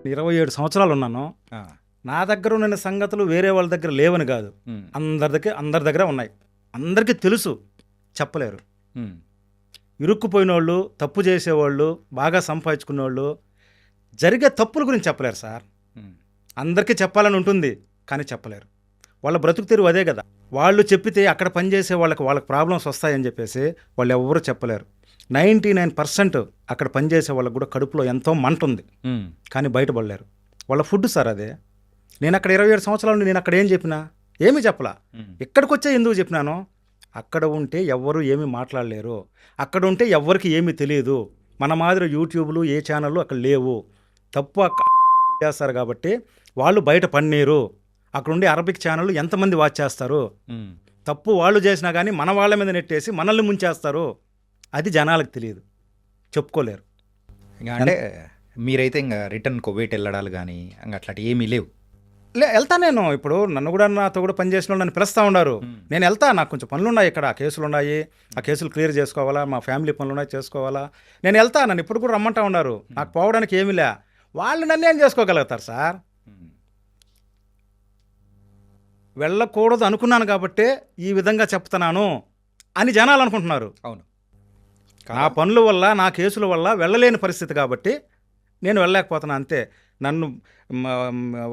27 సంవత్సరాలు ఉన్నాను. ఆ, నా దగ్గర ఉన్న సంగతులు వేరే వాళ్ళ దగ్గర లేవని కాదు. ఉమ్, అందరి దగ్గర ఉన్నాయి. అందరికీ తెలుసు, చెప్పలేరు. ఉమ్, ఇరుక్కుపోయినోళ్ళు, తప్పు చేసేవాళ్ళు, బాగా సంపాదించుకునేవాళ్ళు జరిగే తప్పుల గురించి చెప్పలేరు సార్. ఉమ్, అందరికీ చెప్పాలని ఉంటుంది, కానీ చెప్పలేరు. వాళ్ళ బ్రతుకు తెరువు అదే కదా. వాళ్ళు చెప్పితే అక్కడ పనిచేసే వాళ్ళకి ప్రాబ్లమ్స్ వస్తాయని చెప్పేసి వాళ్ళు ఎవరూ చెప్పలేరు. 99% అక్కడ పనిచేసే వాళ్ళకి కూడా కడుపులో ఎంతో మంట ఉంది, ఉమ్, కానీ బయటపడలేరు. వాళ్ళ ఫుడ్ సార్ అదే. నేను అక్కడ 27 సంవత్సరాలు నేను అక్కడ ఏం చెప్పినా ఏమీ చెప్పలా. ఉమ్, ఇక్కడికి వచ్చే ఎందుకు చెప్పినాను? అక్కడ ఉంటే ఎవ్వరూ ఏమీ మాట్లాడలేరు, అక్కడ ఉంటే ఎవ్వరికి ఏమీ తెలియదు. మన మాదిరి యూట్యూబ్లు ఏ ఛానళ్ళు అక్కడ లేవు. తప్పు చేస్తారు కాబట్టి వాళ్ళు బయట పన్నీరు. అక్కడ ఉండే అరబిక్ ఛానళ్ళు ఎంతమంది వాచ్ చేస్తారు? ఉమ్. తప్పు వాళ్ళు చేసినా కానీ మన వాళ్ళ మీద నెట్టేసి మనల్ని ముంచేస్తారు. అది జనాలకు తెలియదు, చెప్పుకోలేరు. ఇంకా అంటే మీరైతే ఇంకా రిటర్న్ కువైట్ వెళ్ళడాలు కానీ ఇంకా అట్లాంటి ఏమీ లేవు. వెళ్తా నేను. ఇప్పుడు నన్ను కూడా నాతో కూడా పనిచేసిన వాళ్ళు నన్ను పిలుస్తూ ఉన్నారు. నేను వెళ్తా. నాకు కొంచెం పనులు ఉన్నాయి ఇక్కడ, కేసులు ఉన్నాయి. ఆ కేసులు క్లియర్ చేసుకోవాలా, మా ఫ్యామిలీ పనులు ఉన్నాయి, చేసుకోవాలా. నేను వెళ్తా. నన్ను ఇప్పుడు కూడా రమ్మంటా ఉన్నారు. నాకు పోవడానికి ఏమీ లే. వాళ్ళు నన్ను ఏం చేసుకోగలుగుతారు సార్? ఉమ్, వెళ్ళకూడదు అనుకున్నాను కాబట్టే ఈ విధంగా చెప్తున్నాను అని జనాలు అనుకుంటున్నారు. అవును. నా పనుల వల్ల, నా కేసుల వల్ల వెళ్ళలేని పరిస్థితి కాబట్టి నేను వెళ్ళలేకపోతున్నా అంతే. నన్ను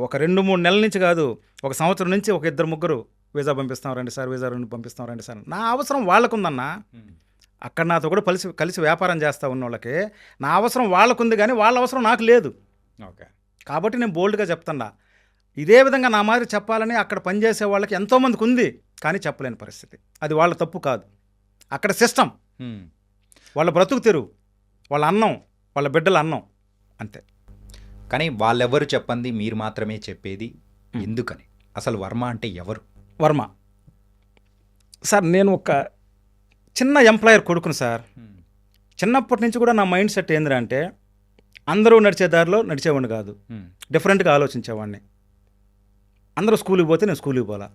ఒక 2-3 నెలల నుంచి కాదు, ఒక సంవత్సరం నుంచి ఒక 2-3 వీసా పంపిస్తాం రండి సార్, వీసా పంపిస్తాం రండి సార్. నా అవసరం వాళ్ళకుందన్నా. ఉమ్, అక్కడ నాతో కూడా కలిసి వ్యాపారం చేస్తూ ఉన్న వాళ్ళకి నా అవసరం వాళ్ళకుంది, కానీ వాళ్ళ అవసరం నాకు లేదు. ఓకే. కాబట్టి నేను బోల్డ్గా చెప్తున్నా. ఇదే విధంగా నా మాదిరి చెప్పాలని అక్కడ పనిచేసే వాళ్ళకి ఎంతోమందికి ఉంది, కానీ చెప్పలేని పరిస్థితి. అది వాళ్ళ తప్పు కాదు, అక్కడ సిస్టమ్. ఉమ్. వాళ్ళ బ్రతుకు తెరువు, వాళ్ళ అన్నం, వాళ్ళ బిడ్డల అన్నం, అంతే. కానీ వాళ్ళెవరు చెప్పంది మీరు మాత్రమే చెప్పేది ఎందుకని? అసలు వర్మ అంటే ఎవరు? వర్మ సార్, నేను ఒక చిన్న ఎంప్లాయర్ కొడుకును సార్. ఉమ్, చిన్నప్పటి నుంచి కూడా నా మైండ్ సెట్ ఏందిరా అంటే, అందరూ నడిచే దారిలో నడిచేవాడిని కాదు, ఉమ్, డిఫరెంట్గా ఆలోచించేవాడిని. అందరూ స్కూల్కి పోతే నేను స్కూల్కి పోలా.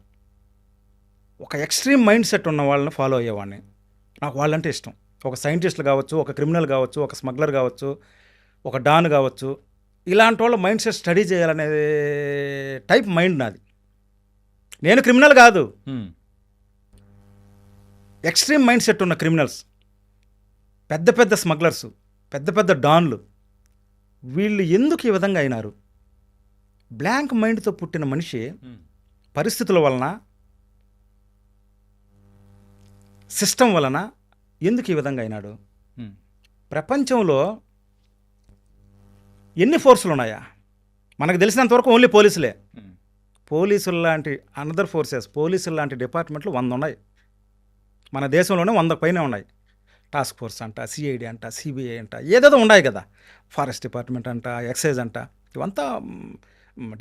ఒక ఎక్స్ట్రీమ్ మైండ్ సెట్ ఉన్న వాళ్ళని ఫాలో అయ్యేవాడిని. నాకు వాళ్ళంటే ఇష్టం. ఒక సైంటిస్టులు కావచ్చు, ఒక క్రిమినల్ కావచ్చు, ఒక స్మగ్లర్ కావచ్చు, ఒక డాన్ కావచ్చు, ఇలాంటి వాళ్ళ మైండ్ సెట్ స్టడీ చేయాలనే టైప్ మైండ్ నాది. నేను క్రిమినల్ కాదు, ఉమ్, ఎక్స్ట్రీమ్ మైండ్ సెట్ ఉన్న క్రిమినల్స్, పెద్ద పెద్ద స్మగ్లర్స్, పెద్ద పెద్ద డాన్లు, వీళ్ళు ఎందుకు ఈ విధంగా అయినారు? బ్లాంక్ మైండ్తో పుట్టిన మనిషి ఉమ్, పరిస్థితుల వలన, సిస్టమ్ వలన ఎందుకు ఈ విధంగా అయినాడు? ఉమ్, ప్రపంచంలో ఎన్ని ఫోర్సులు ఉన్నాయా? మనకు తెలిసినంతవరకు ఓన్లీ పోలీసులే. ఉమ్, పోలీసులు లాంటి అనదర్ ఫోర్సెస్, పోలీసులు లాంటి డిపార్ట్మెంట్లు 100 ఉన్నాయి. మన దేశంలోనే 100 పైనే ఉన్నాయి. టాస్క్ ఫోర్స్ అంట, సిఐడి అంట, సిబిఐ అంట, ఏదేదో ఉన్నాయి కదా. ఫారెస్ట్ డిపార్ట్మెంట్ అంట, ఎక్సైజ్ అంట, ఇవంతా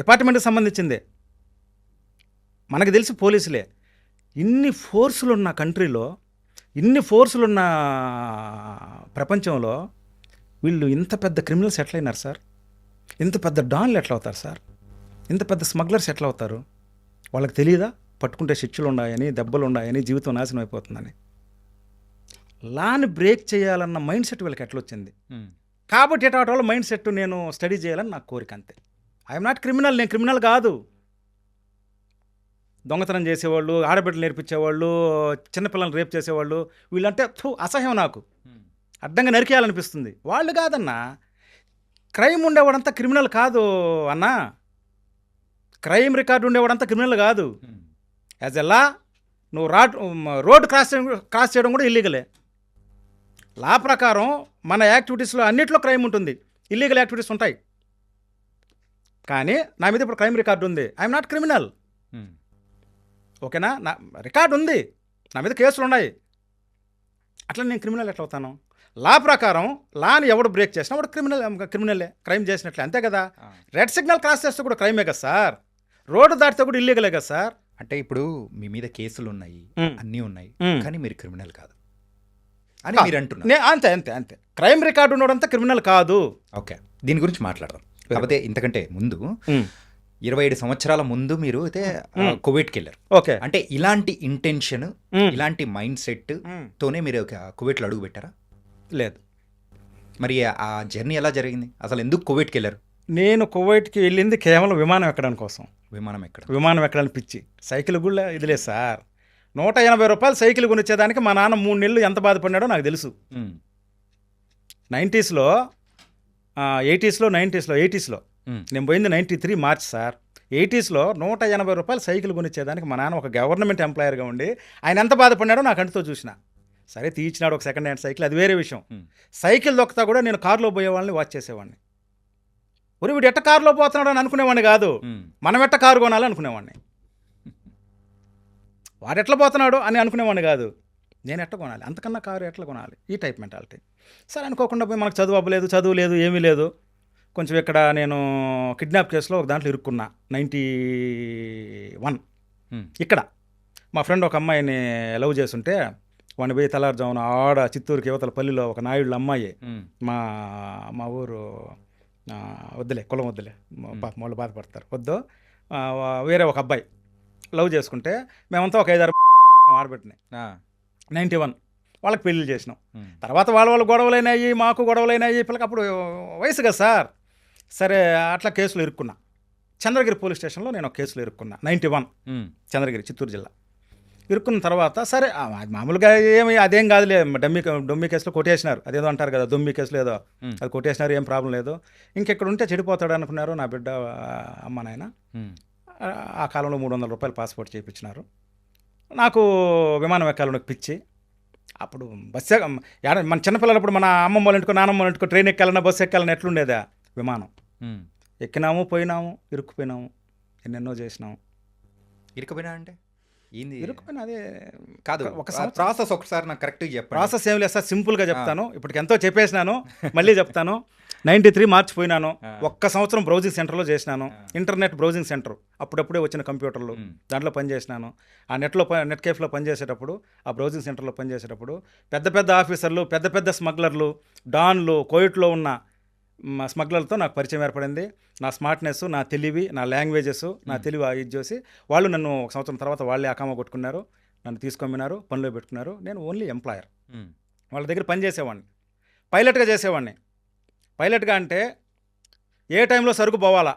డిపార్ట్మెంట్కి సంబంధించిందే. మనకు తెలిసి పోలీసులే. ఇన్ని ఫోర్సులున్న కంట్రీలో, ఇన్ని ఫోర్సులున్న ప్రపంచంలో వీళ్ళు ఇంత పెద్ద క్రిమినల్స్ ఎట్లయినారు సార్? ఇంత పెద్ద డాన్లు ఎట్లా అవుతారు సార్? ఇంత పెద్ద స్మగ్లర్స్ ఎట్లా అవుతారు? వాళ్ళకి తెలియదా పట్టుకుంటే శిక్షలు ఉన్నాయని, దెబ్బలు ఉన్నాయని, జీవితం నాశనం అయిపోతుందని? లాని బ్రేక్ చేయాలన్న మైండ్ సెట్ వీళ్ళకి ఎట్లా వచ్చింది? ఉమ్, కాబట్టి ఎటాటి వాళ్ళ మైండ్ సెట్ నేను స్టడీ చేయాలని నాకు కోరిక, అంతే. I'm not criminal. నేను క్రిమినల్ కాదు. దొంగతనం చేసేవాళ్ళు, ఆడబిడ్డలు నేర్పించేవాళ్ళు, చిన్నపిల్లల్ని రేప్ చేసేవాళ్ళు, వీళ్ళంటే అసహ్యం నాకు. ఉమ్, అడ్డంగా నరికేయాలనిపిస్తుంది. వాళ్ళు కాదన్నా. క్రైమ్ ఉండేవాడంతా క్రిమినల్ కాదు అన్నా. క్రైమ్ రికార్డు ఉండేవాడంతా క్రిమినల్ కాదు. ఉమ్, యాజ్ ఎ లా నువ్వు రోడ్ క్రాస్ చేయడం కూడా ఇల్లీగలే. లా ప్రకారం మన యాక్టివిటీస్లో అన్నిట్లో క్రైమ్ ఉంటుంది, ఇల్లీగల్ యాక్టివిటీస్ ఉంటాయి. కానీ నా మీద ఇప్పుడు క్రైమ్ రికార్డు ఉంది. I'm not criminal. ఉమ్, ఓకేనా? నా రికార్డు ఉంది, నా మీద కేసులు ఉన్నాయి. అట్లా నేను క్రిమినల్ ఎట్లా అవుతాను? లా ప్రకారం లాని ఎవడు బ్రేక్ చేసినా వాడు క్రిమినలే, క్రైమ్ చేసినట్లే, అంతే కదా. ఆ. రెడ్ సిగ్నల్ క్రాస్ చేస్తే కూడా క్రైమే కదా సార్. రోడ్డు దాటితే కూడా ఇల్లీగలే కదా సార్. అంటే ఇప్పుడు మీ మీద కేసులు ఉన్నాయి, ఉమ్. అన్నీ ఉన్నాయి, ఉమ్. కానీ మీరు క్రిమినల్ కాదు అని మీరు అంటున్నారు. అంతే అంతే అంతే. క్రైమ్ రికార్డు ఉన్నోడంతా క్రిమినల్ కాదు. ఓకే, దీని గురించి మాట్లాడదాం. కాకపోతే ఇంతకంటే ముందు ఉమ్. 27 సంవత్సరాల ముందు మీరు అయితే కువైట్కి వెళ్ళారు. ఓకే. అంటే ఇలాంటి ఇంటెన్షన్, ఉమ్. ఇలాంటి మైండ్ సెట్ ఉమ్. తోనే మీరు కువైట్లో అడుగు పెట్టారా? లేదు. మరి ఆ జర్నీ ఎలా జరిగింది? అసలు ఎందుకు కువైట్కి వెళ్ళారు? నేను కువైట్కి వెళ్ళింది కేవలం విమానం ఎక్కడానికి కోసం. విమానం ఎక్కడ? విమానం ఎక్కడానికి పిచ్చి. సైకిల్ కూడా ఇది లేదు సార్. 180 రూపాయలు సైకిల్ కొనిచ్చేదానికి మా నాన్న 3 నెలలు ఎంత బాధపడినాడో నాకు తెలుసు. 90స్లో 80స్లో 80స్లో నేను పోయింది 93 మార్చ్ సార్. 80స్లో 180 రూపాయలు సైకిల్ కొనిచ్చేదానికి మా నాన్న ఒక గవర్నమెంట్ ఎంప్లాయర్గా ఉండి ఆయన ఎంత బాధపడినాడో నాకు కంటితో చూసిన. సరే తీయించినాడు ఒక సెకండ్ హ్యాండ్ సైకిల్, అది వేరే విషయం. సైకిల్ దొక్కుతా కూడా నేను కారులో పోయే వాళ్ళని వాచ్ చేసేవాడిని. ఒరి వీడు ఎట్ట కారులో పోతున్నాడు అని అనుకునేవాడిని కాదు, మనం ఎట్ట కారు కొనాలి అనుకునేవాడిని. వాడు ఎట్లా పోతున్నాడు అని అనుకునేవాడిని కాదు, నేను ఎట్లా కొనాలి, అంతకన్నా కారు ఎట్లా కొనాలి, ఈ టైప్ మెంటాలిటీ. సరే అనుకోకుండా పోయి మనకు చదువు అవ్వలేదు, చదువు లేదు, ఏమీ లేదు. కొంచెం ఇక్కడ నేను కిడ్నాప్ కేసులో ఒక దాంట్లో ఇరుక్కున్నా 91. ఇక్కడ మా ఫ్రెండ్ ఒక అమ్మాయిని లవ్ చేస్తుంటే వాడిని పోయి తెల్లారుజామున ఆడ చిత్తూరుకి యువతల పల్లిలో ఒక నాయుళ్ళ అమ్మాయి, మా ఊరు వద్దులే, కులం వద్దులే, పాపం వాళ్ళు బాధపడతారు, వద్దు, వేరే ఒక అబ్బాయి లవ్ చేసుకుంటే మేమంతా ఒక 5-6 ఆడబెట్టినాయి 91. వాళ్ళకి పెళ్ళిళ్ళు చేసినాం. తర్వాత వాళ్ళ గొడవలైనాయి, మాకు గొడవలైనాయి. పిల్లకి అప్పుడు వయసు కదా సార్. సరే అట్లా కేసులు ఇరుక్కున్నా. చంద్రగిరి పోలీస్ స్టేషన్లో నేను ఒక కేసులో ఇరుక్కున్నా 91, చంద్రగిరి చిత్తూరు జిల్లా. ఇరుక్కున్న తర్వాత సరే మామూలుగా ఏమి అదేం కాదులే, డొమ్మి కేసులో కొట్టేసినారు, అదేదో అంటారు కదా దొమ్మి కేసులో ఏదో, అది కొట్టేసినారు, ఏం ప్రాబ్లం లేదు. ఇంకెక్కడ ఉంటే చెడిపోతాడు అనుకున్నారు నా బిడ్డ అమ్మ నాయన. ఆ కాలంలో 300 రూపాయలు పాస్పోర్ట్ చేయించినారు. నాకు విమానం ఎక్కాలని పిచ్చి. అప్పుడు బస్సు మన చిన్నపిల్లలప్పుడు మన అమ్మమ్మ వాళ్ళ ఇంటికో నాన్నమ్మ వాళ్ళ ఇంటికో ట్రైన్ ఎక్కాలన్నా బస్సు ఎక్కాలన్నా ఎట్లుండేదా, విమానం ఎక్కినాము, పోయినాము, ఇరుక్కుపోయినాము, ఎన్నెన్నో చేసినాము. ఇరుక్కుపోయినా అంటే ఏంది? ఇరుక్కుపోయినా అదే కాదు, ఒక ప్రాసెస్ ఒకసారి నాకు కరెక్ట్గా చెప్పండి. ప్రాసెస్ ఏం లేదు సార్, సింపుల్గా చెప్తాను. ఇప్పటికి ఎంతో చెప్పేసినాను, మళ్ళీ చెప్తాను. 93 మార్చ్ పోయినాను. 1 సంవత్సరం బ్రౌజింగ్ సెంటర్లో చేసినాను. ఇంటర్నెట్ బ్రౌజింగ్ సెంటర్, అప్పుడప్పుడే వచ్చిన కంప్యూటర్లు, దాంట్లో పనిచేసినాను. ఆ నెట్ కేఫ్లో పనిచేసేటప్పుడు, ఆ బ్రౌజింగ్ సెంటర్లో పనిచేసేటప్పుడు పెద్ద పెద్ద ఆఫీసర్లు, పెద్ద పెద్ద స్మగ్లర్లు, డాన్లు, కోవిట్లో ఉన్న స్మగ్లర్లతో నాకు పరిచయం ఏర్పడింది. నా స్మార్ట్నెస్, నా తెలివి, నా లాంగ్వేజెస్, నా తెలివి ఇది చేసి వాళ్ళు నన్ను 1 సంవత్సరం తర్వాత వాళ్ళే అకామా కొట్టుకున్నారు, నన్ను తీసుకొమ్మినారు, పనిలో పెట్టుకున్నారు. నేను ఓన్లీ ఎంప్లాయర్, వాళ్ళ దగ్గర పని చేసేవాడిని. పైలట్గా చేసేవాడిని. పైలట్గా అంటే ఏ టైంలో సరుకు పోవాలా,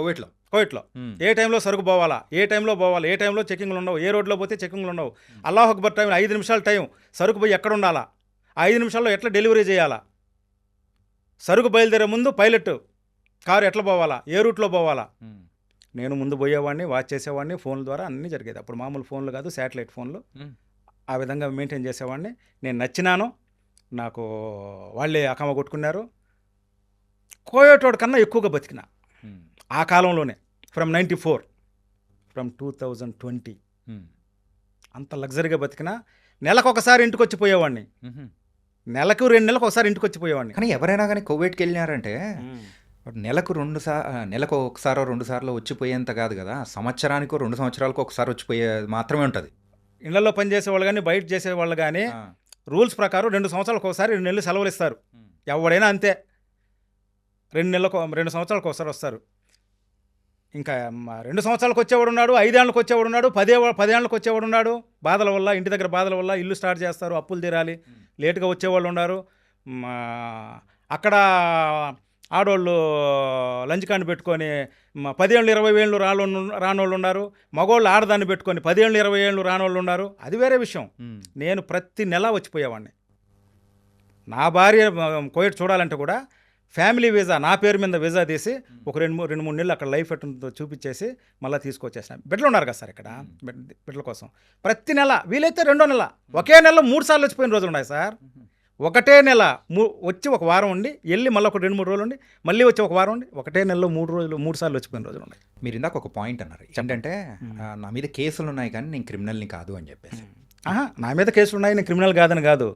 కోవిట్లో ఏ టైంలో సరుకు పోవాలా, ఏ టైంలో పోవాలి, ఏ టైంలో చెకింగ్లు ఉండవు, ఏ రోడ్లో పోతే చెకింగ్లు ఉండవు. అల్లాహ్ అక్బర్ టైం 5 నిమిషాల టైం, సరుకు పోయి ఎక్కడ ఉండాలా, ఆ 5 నిమిషాల్లో ఎట్లా డెలివరీ చేయాలా, సరుకు బయలుదేరే ముందు పైలట్ కారు ఎట్లా పోవాలా, ఏ రూట్లో పోవాలా, నేను ముందు పోయేవాడిని, వాచ్ చేసేవాడిని. ఫోన్ల ద్వారా అన్నీ జరిగేది. అప్పుడు మామూలు ఫోన్లు కాదు, శాటిలైట్ ఫోన్లు. ఆ విధంగా మెయింటైన్ చేసేవాడిని. నేను నచ్చినాను, నాకు వాళ్ళే అకామ కొట్టుకున్నారు. కోయోటోడ్ కన్నా ఎక్కువగా బతికిన ఆ కాలంలోనే. ఫ్రమ్ 94 ఫ్రమ్ 2020 అంత లగ్జరీగా బతికిన. నెలకు ఒకసారి ఇంటికి వచ్చిపోయేవాడిని, నెలకు 2 నెలలకు ఒకసారి ఇంటికి వచ్చిపోయేవాడిని. కానీ ఎవరైనా కానీ కోవిడ్కి వెళ్ళినారంటే నెలకు నెలకు ఒకసారో 2 సార్లు వచ్చిపోయేంత కాదు కదా, సంవత్సరానికో 2 సంవత్సరాలకు ఒకసారి వచ్చిపోయే మాత్రమే ఉంటుంది. ఇళ్లలో పనిచేసేవాళ్ళు కానీ బయట చేసేవాళ్ళు కానీ రూల్స్ ప్రకారం 2 సంవత్సరాలకు ఒకసారి 2 నెలలు సెలవులు ఇస్తారు. ఎవడైనా అంతే, 2 సంవత్సరాలకు ఒకసారి వస్తారు. ఇంకా 2 సంవత్సరాలకు వచ్చేవాడు ఉన్నాడు, 5 ఏళ్ళకి వచ్చేవాడు ఉన్నాడు, 10 ఏళ్ళకి వచ్చేవాడు ఉన్నాడు. బాధల వల్ల, ఇంటి దగ్గర బాధల వల్ల ఇల్లు స్టార్ట్ చేస్తారు, అప్పులు తీరాలి, లేటుగా వచ్చేవాళ్ళు ఉన్నారు. అక్కడ ఆడవాళ్ళు లంచ్ కాండి పెట్టుకొని 10 ఏళ్ళు 20 ఏళ్ళు రానోళ్ళు ఉన్నారు. మగవాళ్ళు ఆడదాన్ని పెట్టుకొని 10 ఏళ్ళు 20 ఏళ్ళు రానోళ్ళు ఉన్నారు. అది వేరే విషయం. నేను ప్రతి నెల వచ్చిపోయేవాడిని. నా భార్య కోవిడ్ చూడాలంటే కూడా ఫ్యామిలీ వీసా, నా పేరు మీద వీసా తీసి ఒక 2-3 నెలలు అక్కడ లైఫ్ ఎట్టుందో చూపించేసి మళ్ళీ తీసుకొచ్చేసిన. బిడ్డలు ఉన్నారు కదా సార్ ఇక్కడ, బిడ్డల కోసం ప్రతి నెల, వీలైతే 2వ నెల, ఒకే నెలలో 3 సార్లు వచ్చిపోయిన రోజులు ఉన్నాయి సార్. ఒకటే నెల వచ్చి 1 వారం ఉండి వెళ్ళి మళ్ళీ ఒక 2-3 రోజులు ఉండి మళ్ళీ వచ్చి 1 వారం ఉండి ఒకటే నెలలో 3 సార్లు వచ్చిపోయిన రోజులు ఉన్నాయి. మీరు ఇందాక ఒక పాయింట్ అన్నారు ఏంటంటే నా మీద కేసులు ఉన్నాయి కానీ నేను క్రిమినల్ని కాదు అని చెప్పేసి. నా మీద కేసులు ఉన్నాయి, నేను క్రిమినల్ కాదని కాదు.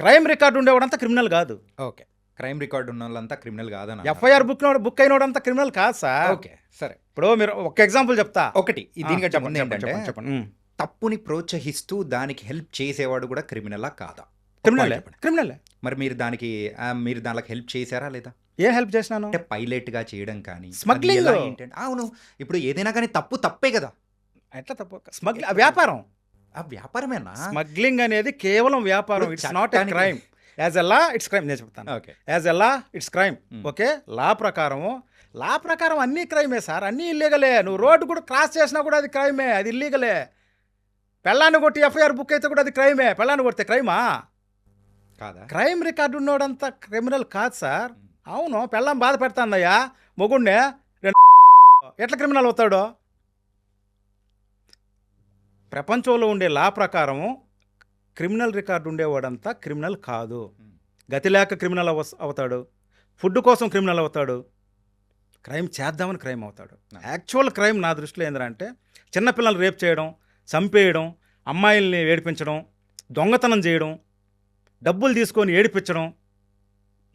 క్రైమ్ రికార్డు ఉండేవాడంతా క్రిమినల్ కాదు. ఓకే, క్రైమ్ రికార్డు ఉన్న వాళ్ళంతా క్రిమినల్ కాదని. ఎఫ్ఐఆర్ బుక్ అయినోడంతా క్రిమినల్ కాదు సార్. ఓకే సరే, ఇప్పుడు మీరు ఒక ఎగ్జాంపుల్ చెప్తా. ఒకటి దీనికంటే ముందు ఏంటంటే తప్పుని ప్రోత్సహిస్తూ దానికి హెల్ప్ చేసేవాడు కూడా క్రిమినలా కాదా? క్రిమినల్. మరి మీరు దానికి హెల్ప్ చేశారా లేదా? ఏ హెల్ప్ చేసినాను అంటే పైలట్ గా చేయడం కానీ, స్మగ్లింగ్. అవును, ఇప్పుడు ఏదైనా కానీ తప్పే కదా. ఎట్లా తప్పు? స్మగ్లింగ్ వ్యాపారం. ఆ వ్యాపారమేనా? స్మగ్లింగ్ అనేది కేవలం వ్యాపారం, it's not a crime. As a law it's crime, నేను చెప్తాను. Okay. As a law it's crime. Okay, law ప్రకారం అన్నీ క్రైమే సార్, అన్నీ ఇల్లీగలే. నువ్వు రోడ్డు కూడా క్రాస్ చేసినా కూడా అది క్రైమే, అది ఇల్లీగలే. పెళ్ళాన్ని కొట్టి ఎఫ్ఐఆర్ బుక్ అయితే కూడా అది క్రైమే. పెళ్ళాన్ని కొడితే క్రైమా? కాదా? క్రైమ్ రికార్డు ఉన్నోడంతా క్రిమినల్ కాదు సార్. అవును, పెళ్ళాం బాధ పెడతాందయ్యా మొగుడినే, ఎట్లా క్రిమినల్ అవుతాడో? ప్రపంచంలో ఉండే లా ప్రకారము క్రిమినల్ రికార్డు ఉండేవాడంతా క్రిమినల్ కాదు. గతి లేక క్రిమినల్ అవుతాడు, ఫుడ్ కోసం క్రిమినల్ అవుతాడు, క్రైమ్ చేద్దామని క్రైమ్ అవుతాడు. యాక్చువల్ క్రైమ్ నా దృష్టిలో ఏంటంటే చిన్నపిల్లలు రేప్ చేయడం, చంపేయడం, అమ్మాయిల్ని ఏడిపించడం, దొంగతనం చేయడం, డబ్బులు తీసుకొని ఏడిపించడం,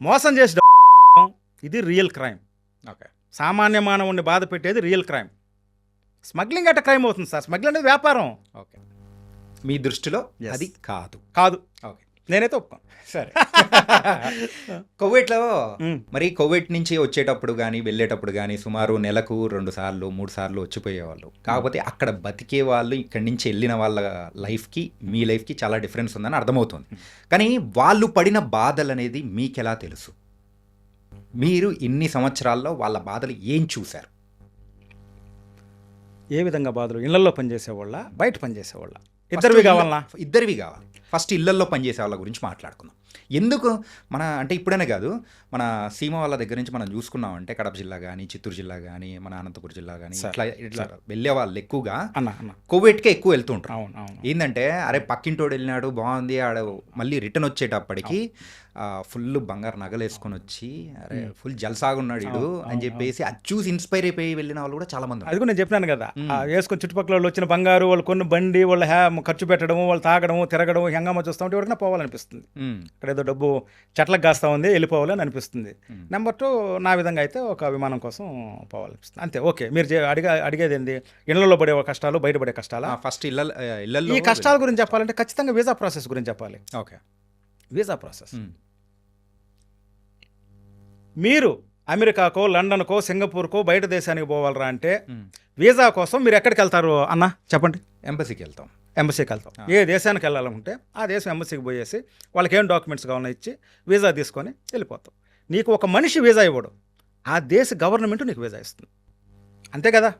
మోసం చేసి డబ్బులు తీయడం, ఇది రియల్ క్రైమ్. ఓకే. సామాన్య మానవుడిని బాధ పెట్టేది రియల్ క్రైమ్. స్మగ్లింగ్ అంటే క్రైమ్ అవుతుంది సార్. స్మగ్లింగ్ అనేది వ్యాపారం. ఓకే, మీ దృష్టిలో Yes. అది కాదు. ఓకే, నేనైతే ఒప్పుకోను. సరే. కోవిడ్లో మరి కోవిడ్ నుంచి వచ్చేటప్పుడు కానీ వెళ్ళేటప్పుడు కానీ సుమారు నెలకు 2 సార్లు 3 సార్లు వచ్చిపోయేవాళ్ళు. కాకపోతే అక్కడ బతికే వాళ్ళు ఇక్కడి నుంచి వెళ్ళిన వాళ్ళ లైఫ్కి మీ లైఫ్కి చాలా డిఫరెన్స్ ఉందని అర్థమవుతుంది. కానీ వాళ్ళు పడిన బాధలు అనేది మీకు ఎలా తెలుసు? మీరు ఇన్ని సంవత్సరాల్లో వాళ్ళ బాధలు ఏం చూశారు? ఏ విధంగా బాధలు? ఇళ్లలో పనిచేసేవాళ్ళ, బయట పనిచేసేవాళ్ళ? ఇద్దరివి కావాలన్నా? ఇద్దరివి కావాలి. ఫస్ట్ ఇళ్లల్లో పనిచేసే వాళ్ళ గురించి మాట్లాడుకుందాం. ఎందుకు అంటే ఇప్పుడనే కాదు, మన సీమ వాళ్ళ దగ్గర నుంచి మనం చూసుకున్నామంటే కడప జిల్లా కానీ, చిత్తూరు జిల్లా కానీ, మన అనంతపురం జిల్లా కానీ, ఇట్లా వెళ్ళే వాళ్ళు ఎక్కువగా కోవిడ్కే ఎక్కువ వెళ్తూ ఉంటారు. అవును. ఏంటంటే అరే పక్కింటోడు వెళ్ళినాడు బాగుంది, ఆడ మళ్ళీ రిటర్న్ వచ్చేటప్పటికి ఫుల్ బంగారు నగలు వేసుకొని వచ్చి అరే ఫుల్ జలసాగున్నాడు ఇడు అని చెప్పేసి అది చూసి ఇన్స్పైర్ అయిపోయి వెళ్ళిన వాళ్ళు కూడా చాలా మంది. అది కూడా నేను చెప్పినాను కదా, వేసుకొని చుట్టుపక్కల వాళ్ళు వచ్చిన బంగారు, వాళ్ళు కొన్ని బండి, వాళ్ళ ఖర్చు పెట్టడం, వాళ్ళు తాగడం, తిరగడం, హంగామా చూస్తూ ఉంటే ఎవరికైనా పోవాలనిపిస్తుంది. ఇక్కడ ఏదో డబ్బు చెట్లకు కాస్తా ఉంది, వెళ్ళిపోవాలని అనిపిస్తుంది. నెంబర్ 2, నా విధంగా అయితే ఒక విమానం కోసం పోవాలనిపిస్తుంది. అంతే. ఓకే, మీరు అడిగేది ఏంది? ఇళ్లలో పడే కష్టాలు, బయట పడే కష్టాలు. ఫస్ట్ ఇళ్ళల్లో ఈ కష్టాల గురించి చెప్పాలంటే ఖచ్చితంగా వీసా ప్రాసెస్ గురించి చెప్పాలి. Okay, visa process. మీరు అమెరికాకో, లండన్కో, సింగపూర్కో, బయట దేశానికి పోవాలరా అంటే వీసా కోసం మీరు ఎక్కడికి వెళ్తారు అన్న చెప్పండి? ఎంబసీకి వెళ్తాం. ఎంబసీకి వెళ్తాం. ఏ దేశానికి వెళ్ళాలనుకుంటే ఆ దేశం ఎంబసీకి పోయేసి వాళ్ళకి ఏం డాక్యుమెంట్స్ కావాలో ఇచ్చి వీసా తీసుకొని వెళ్ళిపోతాం. నీకు ఒక మనిషి వీసా ఇవ్వడు, ఆ దేశ గవర్నమెంట్ నీకు వీసా ఇస్తుంది. అంతే కదా?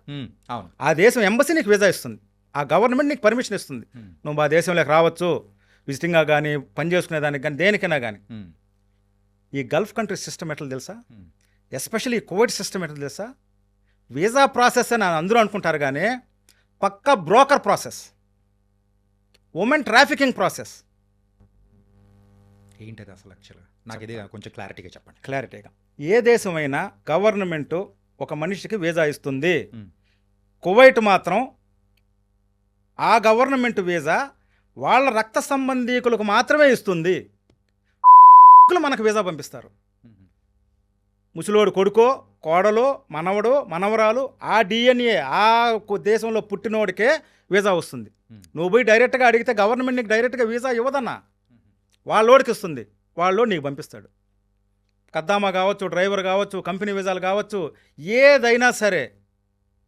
అవును. ఆ దేశం ఎంబసీ నీకు వీసా ఇస్తుంది, ఆ గవర్నమెంట్ నీకు పర్మిషన్ ఇస్తుంది. నువ్వు ఆ దేశంలోకి రావచ్చు, విజిటింగ్గా కానీ, పని చేసుకునేదానికి కానీ, దేనికైనా కానీ. ఈ గల్ఫ్ కంట్రీ సిస్టమ్ ఎట్లా తెలుసా? ఎస్పెషల్లీ ఈ కోవిడ్ సిస్టమ్ ఎట్లా తెలుసా? వీసా ప్రాసెస్ అని అందరూ అనుకుంటారు కానీ పక్కా broker process, women trafficking process. ఏంటది అసలు యాక్చువల్గా? నాకు ఇది కొంచెం క్లారిటీగా చెప్పండి. క్లారిటీగా. ఏ దేశమైనా గవర్నమెంటు ఒక మనిషికి వీసా ఇస్తుంది. కువైట్ మాత్రం ఆ గవర్నమెంట్ వీసా వాళ్ళ రక్త సంబంధీకులకు మాత్రమే ఇస్తుంది. మనకు వీసా పంపిస్తారు. ముసలోడు కొడుకో, కోడలో, మనవడో, మనవరాలు, ఆ డిఎన్ఏ ఆ దేశంలో పుట్టినోడికే వీసా వస్తుంది. నువ్వు పోయి డైరెక్ట్గా అడిగితే గవర్నమెంట్ నీకు డైరెక్ట్గా వీసా ఇవ్వదన్నా, వాళ్ళోడికి ఇస్తుంది, వాళ్ళోడు నీకు పంపిస్తాడు. కద్దామా కావచ్చు, డ్రైవర్ కావచ్చు, కంపెనీ వీసాలు కావచ్చు, ఏదైనా సరే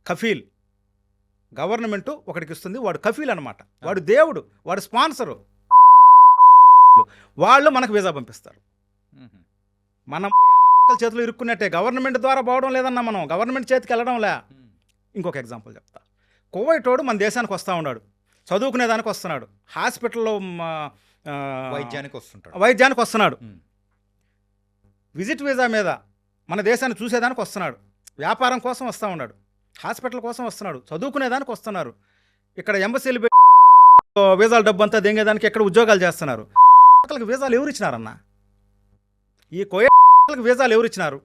కఫీల్ గవర్నమెంటు ఒకటికి ఇస్తుంది. వాడు కఫీల్ అనమాట, వాడు దేవుడు, వాడు స్పాన్సరు. వాళ్ళు మనకు వీసా పంపిస్తారు. మనం చేతులు ఇరుక్కున్నట్టే, గవర్నమెంట్ ద్వారా పోవడం లేదన్నా, మనం గవర్నమెంట్ చేతికి వెళ్ళడంలే. ఇంకొక ఎగ్జాంపుల్ చెప్తా. కువైటోడు మన దేశానికి వస్తూ ఉన్నాడు, చదువుకునేదానికి వస్తున్నాడు, హాస్పిటల్లో వైద్యానికి వస్తున్నాడు, విజిట్ వీసా మీద మన దేశాన్ని చూసేదానికి వస్తున్నాడు, వ్యాపారం కోసం వస్తూ ఉన్నాడు, హాస్పిటల్ కోసం వస్తున్నాడు, చదువుకునేదానికి వస్తున్నారు. ఇక్కడ ఎంబసీలు వీసాల డబ్బు అంతా దెంగేదానికి ఎక్కడ ఉద్యోగాలు చేస్తున్నారు. వీసాలు ఎవరు ఇచ్చినారన్నా? ఈ కోయకి వీసాలు ఎవరు ఇచ్చినారు?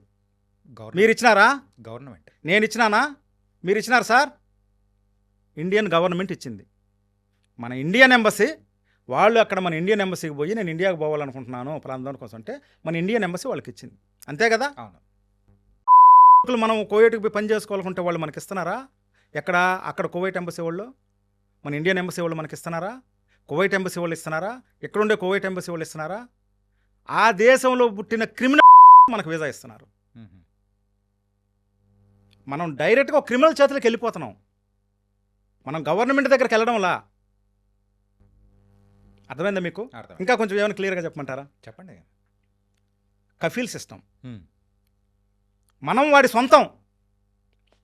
మీరు ఇచ్చినారా? గవర్నమెంట్. నేను ఇచ్చినానా? మీరు ఇచ్చినారు సార్? ఇండియన్ గవర్నమెంట్ ఇచ్చింది. మన ఇండియన్ ఎంబసీ వాళ్ళు అక్కడ మన ఇండియన్ ఎంబసీకి పోయి నేను ఇండియాకి పోవాలనుకుంటున్నాను ప్రాంతం కోసం అంటే మన ఇండియన్ ఎంబసీ వాళ్ళకి ఇచ్చింది. అంతే కదా? అవును. మనం కోవిట్కి పోయి పని చేసుకోవాలనుకుంటే వాళ్ళు మనకి ఇస్తున్నారా? ఎక్కడ? అక్కడ కోవిట్ ఎంబసీ వాళ్ళు మన ఇండియన్ ఎంబసీ వాళ్ళు మనకి ఇస్తున్నారా? కోవిట్ ఎంబసీ వాళ్ళు ఇస్తున్నారా? ఎక్కడుండే కోవిట్ ఎంబసీ వాళ్ళు ఇస్తున్నారా? ఆ దేశంలో పుట్టిన క్రిమినల్ మనకు వీసా ఇస్తున్నారు. మనం డైరెక్ట్గా ఒక క్రిమినల్ చేతులకు వెళ్ళిపోతున్నాం, మనం గవర్నమెంట్ దగ్గరికి వెళ్ళడంలా. అర్థమైందా మీకు? అర్థం. ఇంకా కొంచెం ఏమైనా క్లియర్గా చెప్పమంటారా? చెప్పండి. కఫీల్ సిస్టమ్ ఉమ్, మనం వాడి సొంతం.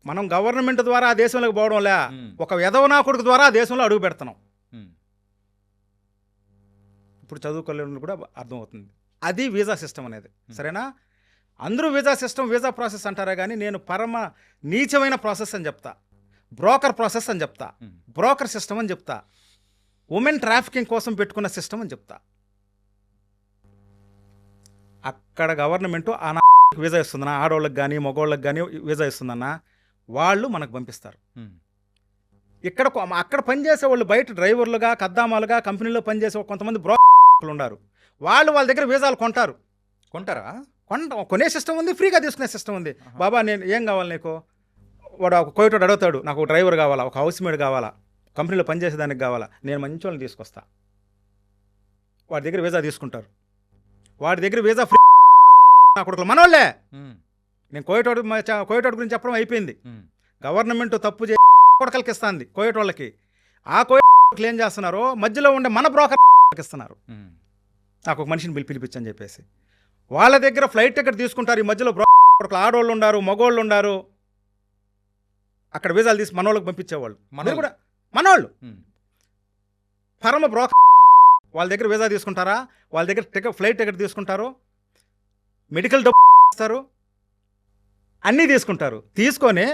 మనం గవర్నమెంట్ ద్వారా ఆ దేశంలోకి పోవడంలే, ఉమ్, ఒక విధవనా కొడుకు ద్వారా ఆ దేశంలో అడుగు పెడుతున్నాం. ఉమ్, ఇప్పుడు చదువుకోలేని కూడా అర్థమవుతుంది. అది వీసా సిస్టమ్ అనేది. సరేనా? అందరూ వీసా సిస్టమ్ వీసా ప్రాసెస్ అంటారా కానీ నేను పరమ నీచమైన ప్రాసెస్ అని చెప్తా. బ్రోకర్ ప్రాసెస్ అని చెప్తా. ఉమ్, బ్రోకర్ సిస్టమ్ అని చెప్తా. ఉమెన్ ట్రాఫికింగ్ కోసం పెట్టుకున్న సిస్టమ్ అని చెప్తా. అక్కడ గవర్నమెంట్ ఆ వీసా ఇస్తుందన్నా, ఆడవాళ్ళకి కానీ మగవాళ్ళకి కానీ వీసా ఇస్తుందన్నా, వాళ్ళు మనకు పంపిస్తారు. ఉమ్, ఇక్కడ అక్కడ పనిచేసే వాళ్ళు బయట డ్రైవర్లుగా కద్దామాలుగా కంపెనీలో పనిచేసే కొంతమంది బ్రోకర్లు ఉన్నారు. వాళ్ళ దగ్గర వీసాలు కొంటారు. కొంటారా? కొనే సిస్టమ్ ఉంది, ఫ్రీగా తీసుకునే సిస్టమ్ ఉంది. బాబా నేను ఏం కావాలి నీకు? వాడు ఒక కోయటోడు అడుగుతాడు, నాకు ఒక డ్రైవర్ కావాలా, ఒక హౌస్ మేడ్ కావాలా, కంపెనీలో పనిచేసేదానికి కావాలా, నేను మంచి వాళ్ళని తీసుకొస్తా. వాడి దగ్గర వీసా తీసుకుంటారు. వాడి దగ్గర వీసా ఫ్రీ నా కొడుకులు మనోళ్ళే. ఉమ్, నేను కోయటోడు గురించి చెప్పడం అయిపోయింది. ఉమ్, గవర్నమెంట్ తప్పు చేసి కొడకలకి ఇస్తుంది కోయటోళ్ళకి. ఆ కోయటోళ్ళకి ఏం చేస్తున్నారు? మధ్యలో ఉండే మన బ్రోకర్కి ఇస్తున్నారు. ఉమ్, నాకు ఒక మనిషిని పిలిపించని చెప్పేసి వాళ్ళ దగ్గర ఫ్లైట్ టికెట్ తీసుకుంటారు. ఈ మధ్యలో బ్రోకర్లు ఆడవాళ్ళు ఉన్నారు, మగవాళ్ళు ఉన్నారు. అక్కడ వీసాలు తీసి మనోళ్ళకి పంపించేవాళ్ళు. మీరు కూడా మనోళ్ళు ఉమ్, పరమ బ్రోకర్. వాళ్ళ దగ్గర వీసా తీసుకుంటారా, వాళ్ళ దగ్గర ఫ్లైట్ టికెట్ తీసుకుంటారు, మెడికల్ డబ్బు ఇస్తారు, అన్నీ తీసుకుంటారు. తీసుకొని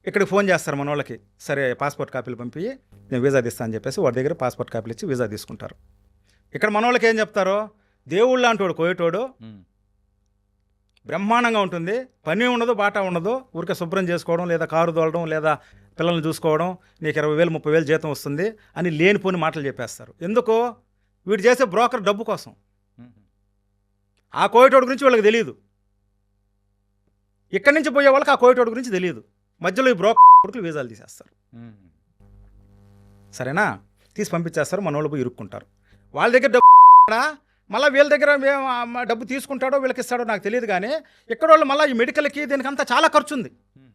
ఇక్కడికి ఫోన్ చేస్తారు మన వాళ్ళకి, సరే పాస్పోర్ట్ కాపీలు పంపి నేను వీసా తీస్తాను అని చెప్పేసి వాడి దగ్గర పాస్పోర్ట్ కాపీలు ఇచ్చి వీసా తీసుకుంటారు. ఇక్కడ మన వాళ్ళకి ఏం చెప్తారో, దేవుళ్ళు లాంటోడు కోయటోడు, ఉమ్, బ్రహ్మాండంగా ఉంటుంది, పని ఉండదు, బాటా ఉండదు, ఊరికే శుభ్రం చేసుకోవడం లేదా కారు తోలడం లేదా పిల్లల్ని చూసుకోవడం, నీకు 20,000 30,000 జీతం వస్తుంది అని లేనిపోని మాటలు చెప్పేస్తారు. ఎందుకో? వీడు చేసే బ్రోకర్ డబ్బు కోసం. ఉమ్, ఆ కోయటోడు గురించి వాళ్ళకి తెలియదు. ఇక్కడి నుంచి పోయే వాళ్ళకి ఆ కోయటోడు గురించి తెలియదు. మధ్యలో ఈ బ్రోకర్ కొడుకులు వీసాలు తీసేస్తారు. ఉమ్, సరేనా? తీసి పంపించేస్తారు. మన వాళ్ళు పోయి ఇరుక్కుంటారు. వాళ్ళ దగ్గర డబ్బు మళ్ళీ వీళ్ళ దగ్గర డబ్బు తీసుకుంటాడో వీళ్ళకి ఇస్తాడో నాకు తెలియదు. కానీ ఇక్కడ వాళ్ళు మళ్ళీ ఈ మెడికల్కి దీనికంతా చాలా ఖర్చు ఉంది. ఉమ్,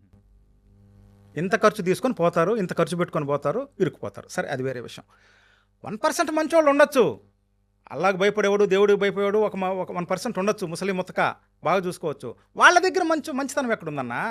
ఇంత ఖర్చు తీసుకొని పోతారు, ఇంత ఖర్చు పెట్టుకొని పోతారు, ఇరుక్కుపోతారు. సరే, అది వేరే విషయం. 1% మంచి వాళ్ళు ఉండొచ్చు. అల్లాకి భయపడేవాడు, దేవుడికి భయపడేవాడు ఒక 1% ఉండొచ్చు. ముసలి ముతక బాగా చూసుకోవచ్చు. వాళ్ళ దగ్గర మంచితనం ఎక్కడుందన్నా?